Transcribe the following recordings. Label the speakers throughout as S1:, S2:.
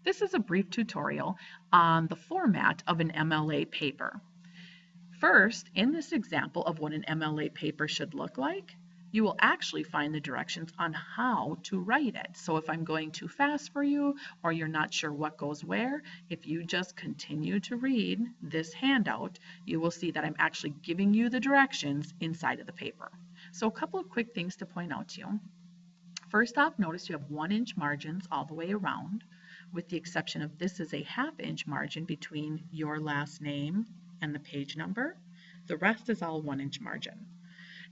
S1: This is a brief tutorial on the format of an MLA paper. First, in this example of what an MLA paper should look like, you will actually find the directions on how to write it. So if I'm going too fast for you or you're not sure what goes where, if you just continue to read this handout, you will see that I'm actually giving you the directions inside of the paper. So a couple of quick things to point out to you. First off, notice you have 1-inch margins all the way around, with the exception of this is a 1/2-inch margin between your last name and the page number. The rest is all 1-inch margin.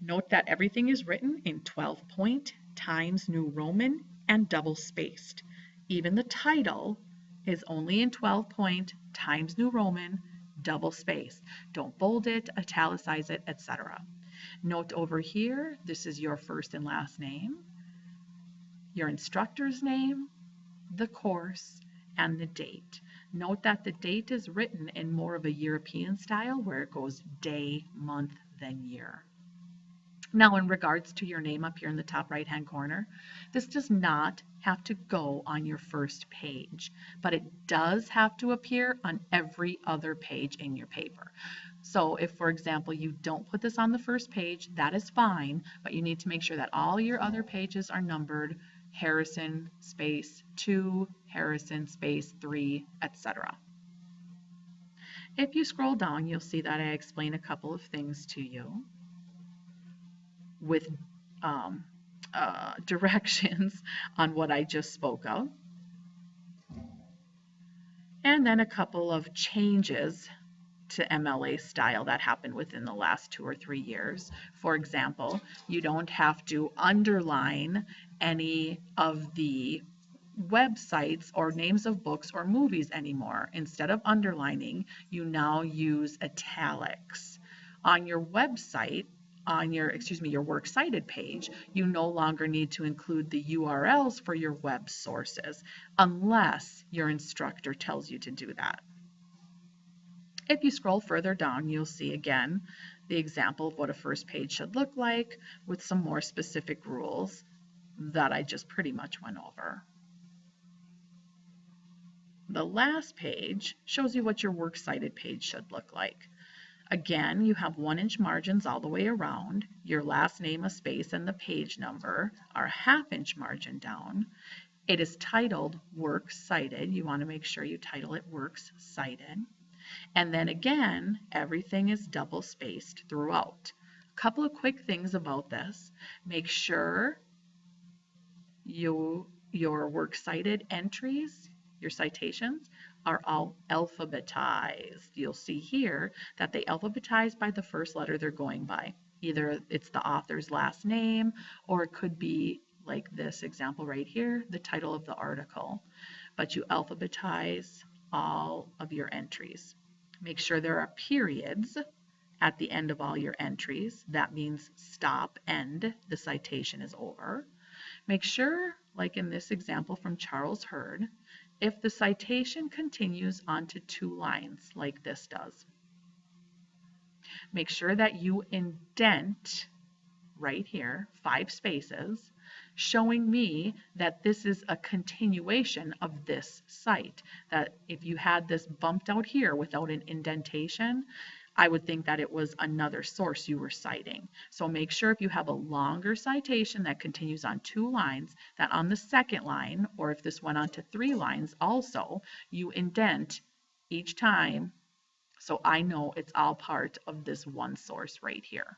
S1: Note that everything is written in 12-point Times New Roman and double spaced. Even the title is only in 12-point Times New Roman, double spaced. Don't bold it, italicize it, etc. Note over here, this is your first and last name, your instructor's name, the course, and the date. Note that the date is written in more of a European style where it goes day, month, then year. Now, in regards to your name up here in the top right-hand corner, this does not have to go on your first page, but it does have to appear on every other page in your paper. So if, for example, you don't put this on the first page, that is fine, but you need to make sure that all your other pages are numbered Harrison space 2, Harrison space 3, etc. If you scroll down, you'll see that I explain a couple of things to you with directions on what I just spoke of, and then a couple of changes to MLA style that happened within the last 2 or 3 years. For example, you don't have to underline any of the websites or names of books or movies anymore. Instead of underlining, you now use italics. On your website, on your works cited page, you no longer need to include the URLs for your web sources unless your instructor tells you to do that. If you scroll further down, you'll see again the example of what a first page should look like with some more specific rules that I just pretty much went over. The last page shows you what your works cited page should look like. Again, you have 1-inch margins all the way around. Your last name, a space, and the page number are 1/2-inch margin down. It is titled Works Cited. You want to make sure you title it Works Cited. And then again, everything is double spaced throughout. A couple of quick things about this. Make sure your works cited entries, your citations, are all alphabetized. You'll see here that they alphabetize by the first letter they're going by. Either it's the author's last name, or it could be like this example right here, the title of the article. But you alphabetize all of your entries. Make sure there are periods at the end of all your entries. That means stop, end, the citation is over. Make sure, like in this example from Charles Hurd, if the citation continues onto 2 lines, like this does, make sure that you indent right here 5 spaces, showing me that this is a continuation of this site. That if you had this bumped out here without an indentation, I would think that it was another source you were citing. So make sure if you have a longer citation that continues on 2 lines, that on the second line, or if this went on to 3 lines also, you indent each time so I know it's all part of this one source right here.